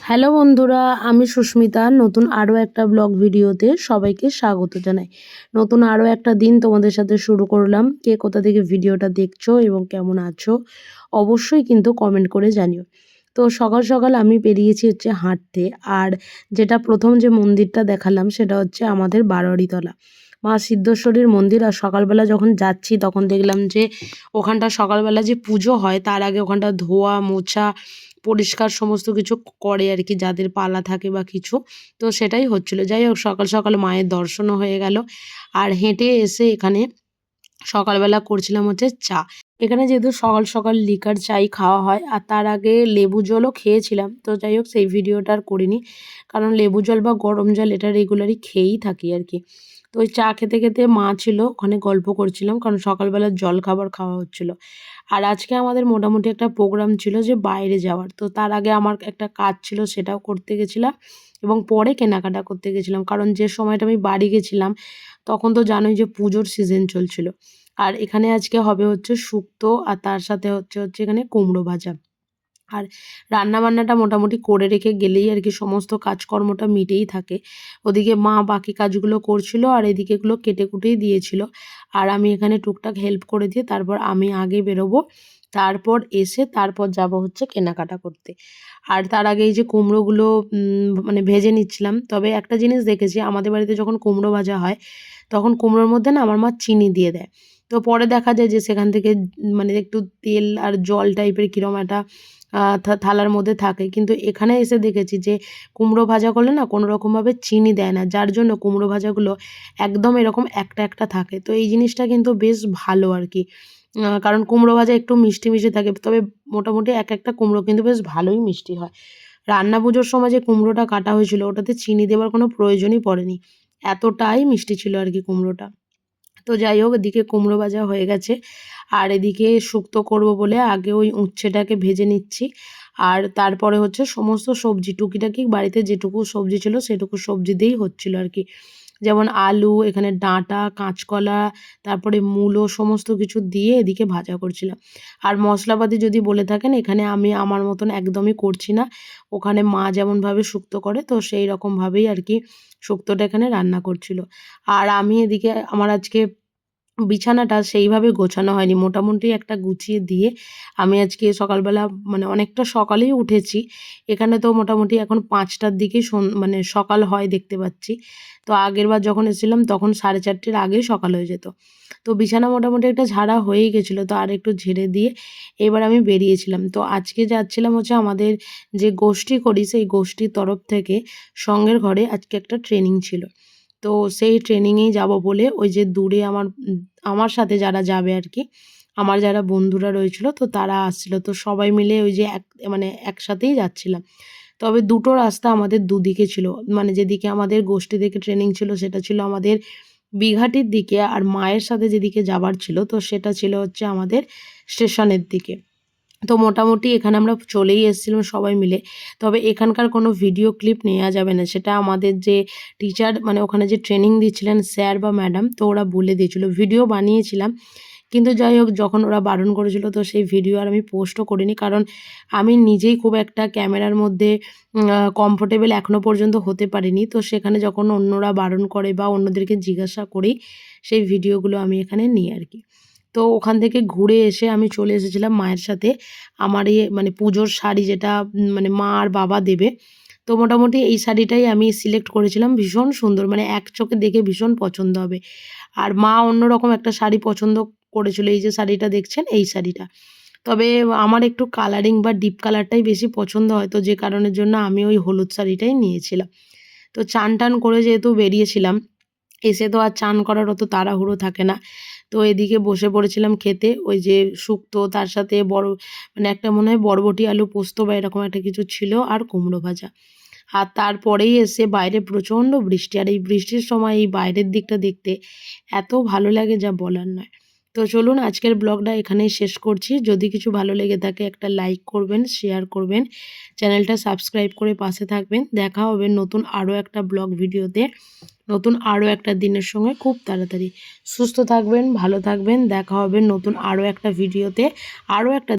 Hello বন্ধুরা, আমি সুস্মিতা। নতুন আরও একটা ব্লগ ভিডিওতে সবাইকে স্বাগত জানাই। নতুন আরও একটা দিন তোমাদের সাথে শুরু করলাম। কে কোথা থেকে ভিডিওটা দেখছো এবং কেমন আছো অবশ্যই কিন্তু কমেন্ট করে জানিও। তো সকাল সকাল আমি বেরিয়েছি হচ্ছে হাঁটতে। আর যেটা প্রথম যে মন্দিরটা দেখালাম সেটা হচ্ছে আমাদের বারোয়ারিতলা মা সিদ্ধেশ্বরীর মন্দির। আর সকালবেলা যখন যাচ্ছি তখন দেখলাম যে ওখানটা সকালবেলা যে পুজো হয় তার আগে ওখানটা ধোয়া মোছা পরিষ্কার সমস্ত কিছু করে আর কি, যাদের পালা থাকে বা কিছু। তো সেটাই হচ্ছিল। যাই হোক, সকাল সকাল মায়ের দর্শনও হয়ে গেল। আর হেঁটে এসে এখানে সকালবেলা করছিলাম হচ্ছে চা। এখানে যেহেতু সকাল সকাল লিকার চাই খাওয়া হয়, আর তার আগে লেবু জলও খেয়েছিলাম। তো যাই হোক, সেই ভিডিওটা আর করিনি, কারণ লেবু জল বা গরম জল এটা রেগুলারই খেয়েই থাকি আর কি। তো ওই চা খেতে খেতে মা ছিল ওখানে, গল্প করছিলাম, কারণ সকালবেলা জল খাবার খাওয়া হচ্ছিল। আর আজকে আমাদের মোটামুটি একটা প্রোগ্রাম ছিল যে বাইরে যাওয়ার। তো তার আগে আমার একটা কাজ ছিল, সেটাও করতে গেছিলাম এবং পরে কেনাকাটা করতে গেছিলাম, কারণ যে সময়টা আমি বাড়ি গেছিলাম তখন তো জানোই যে পুজোর সিজন চলছিল। আর এখানে আজকে হবে হচ্ছে শুক্তো, আর তার সাথে হচ্ছে এখানে কুমড়ো ভাজা। আর রান্নাবান্নাটা মোটামুটি করে রেখে গেলেই আর কি সমস্ত কাজকর্মটা মিটেই থাকে। ওদিকে মা বাকি কাজগুলো করছিল আর এদিকে এগুলো কেটে কুটেই দিয়েছিল। আর আমি এখানে টুকটাক হেল্প করে দিয়ে তারপর আমি আগে বেরোবো। তারপর এসে তারপর যাব হচ্ছে কেনাকাটা করতে। আর তার আগে এই যে কুমড়োগুলো মানে ভেজে নিচ্ছিলাম। তবে একটা জিনিস দেখেছি, আমাদের বাড়িতে যখন কুমড়ো ভাজা হয় তখন কুমড়োর মধ্যে না আমার মা চিনি দিয়ে দেয়। তো পরে দেখা যায় যে সেখান থেকে মানে একটু তেল আর জল টাইপের কিরম একটা থালার মধ্যে থাকে। কিন্তু এখানে এসে দেখেছি যে কুমড়ো ভাজা করলে না কোনো রকমভাবে চিনি দেয় না। যার জন্য কুমড়ো ভাজাগুলো একদম এরকম একটা একটা থাকে। তো এই জিনিসটা কিন্তু বেশ ভালো আর কি। কারণ কুমড়ো ভাজা একটু মিষ্টি মিষ্টি থাকে। তবে মোটামুটি এক একটা কুমড়ো কিন্তু বেশ ভালোই মিষ্টি হয়। রান্না পুজোর সময় যে কুমড়োটা কাটা হয়েছিল ওটাতে চিনি দেওয়ার কোনো প্রয়োজনই পড়েনি। এতটাই মিষ্টি ছিল আর কি কুমড়োটা। তো যাই হোক, এদিকে কুমড়ো ভাজা হয়ে গেছে। আর এদিকে শুক্তো করব বলে আগে ওই উচ্ছেটাকে ভেজে নিচ্ছি। আর তারপরে হচ্ছে সমস্ত সবজি টুকিটাকি বাড়িতে যেটুকু সবজি ছিল সেটুকু সবজি দিয়েই হচ্ছিল আর কি। যেমন আলু, এখানে ডাঁটা, কাঁচকলা, তারপরে মূলো সমস্ত কিছু দিয়ে এদিকে ভাজা করছিলাম। আর মশলাপাতি যদি বলে থাকেন, এখানে আমি আমার মতন একদমই করছি না। ওখানে মা যেমনভাবে শুক্তো করে তো সেই রকমভাবেই আর কি শুক্তোটা এখানে রান্না করছিল। আর আমি এদিকে আমার আজকে বিছানাটা সেইভাবে গোছানো হয়নি। মোটামুটি একটা গুছিয়ে দিয়ে আমি আজকে সকালবেলা মানে অনেকটা সকালেই উঠেছি। এখানে তো মোটামুটি এখন ৫টার দিকেই মানে সকাল হয় দেখতে পাচ্ছি। তো আগেরবার যখন এসেছিলাম তখন ৪:৩০-র আগেই সকাল হয়ে যেত। তো বিছানা মোটামুটি একটা ঝাড়া হয়েই গেছিলো। তো আরেকটু ঝেড়ে দিয়ে এবার আমি বেরিয়েছিলাম। তো আজকে যাচ্ছিলাম হচ্ছে আমাদের যে গোষ্ঠী করি সেই গোষ্ঠীর তরফ থেকে সঙ্ঘের ঘরে আজকে একটা ট্রেনিং ছিল। তো সেই ট্রেনিংয়েই যাব বলে ওই যে দূরে আমার সাথে যারা যাবে আর কি, আমার যারা বন্ধুরা রয়েছিল তো তারা আসছিল। তো সবাই মিলে ওই যে মানে একসাথেই যাচ্ছিলাম। তবে দুটো রাস্তা আমাদের দুদিকে ছিল। মানে যেদিকে আমাদের গোষ্ঠী থেকে ট্রেনিং ছিল সেটা ছিল আমাদের বিঘাটির দিকে, আর মায়ের সাথে যেদিকে যাবার ছিল তো সেটা ছিল হচ্ছে আমাদের স্টেশনের দিকে। তো মোটামুটি এখানে আমরা চলেই এসেছিলাম সবাই মিলে। তবে এখানকার কোনো ভিডিও ক্লিপ নেওয়া যাবে না। সেটা আমাদের যে টিচার মানে ওখানে যে ট্রেনিং দিচ্ছিলেন স্যার বা ম্যাডাম তো ওরা বলে দিয়েছিল। ভিডিও বানিয়েছিলাম। কিন্তু যাই হোক, যখন ওরা বারণ করেছিল তো সেই ভিডিও আর আমি পোস্টও করিনি। কারণ আমি নিজেই খুব একটা ক্যামেরার মধ্যে কমফোর্টেবল এখনো পর্যন্ত হতে পারিনি। তো সেখানে যখন অন্যরা বারণ করে বা অন্যদেরকে জিজ্ঞাসা করি সেই ভিডিওগুলো আমি এখানে নিই আর কি। তো ওখান থেকে ঘুরে এসে আমি চলে এসেছিলাম মায়ের সাথে আমার মানে পুজোর শাড়ি যেটা মানে মা আর বাবা দেবে। তো মোটামুটি এই শাড়িটাই আমি সিলেক্ট করেছিলাম। ভীষণ সুন্দর, মানে এক চোখে দেখে ভীষণ পছন্দ হবে। আর মা অন্যরকম একটা শাড়ি পছন্দ করেছিল, এই যে শাড়িটা দেখছেন এই শাড়িটা। তবে আমার একটু কালারিং বা ডিপ কালারটাই বেশি পছন্দ হয়, তো যে কারণের জন্য আমি ওই হলুদ শাড়িটাই নিয়েছিলাম। তো চান টান করে যেহেতু বেরিয়েছিলাম, এসে তো আর চান করার অত তাড়াহুড়ো থাকে না। তো এদিকে বসে পড়েছিলাম খেতে ওই যে শুক্তো, তার সাথে মানে একটা মনে হয় বরবটি আলু পোস্ত বা এরকম একটা কিছু ছিল, আর কুমড়ো ভাজা। আর তারপরেই এসে বাইরে প্রচণ্ড বৃষ্টি, আর এই বৃষ্টির সময় এই বাইরের দিকটা দেখতে এত ভালো লাগে যা বলার নয়। তো চলুন আজকের ব্লগটা এখানেই শেষ করছি। যদি কিছু ভালো লেগে থাকে একটা লাইক করবেন, শেয়ার করবেন, চ্যানেলটা সাবস্ক্রাইব করে পাশে থাকবেন। দেখা হবে নতুন আরও একটা ব্লগ ভিডিওতে, নতুন আরও একটা দিনের সঙ্গে খুব তাড়াতাড়ি। সুস্থ থাকবেন, ভালো থাকবেন। দেখা হবে নতুন আরও একটা ভিডিওতে, আরও একটা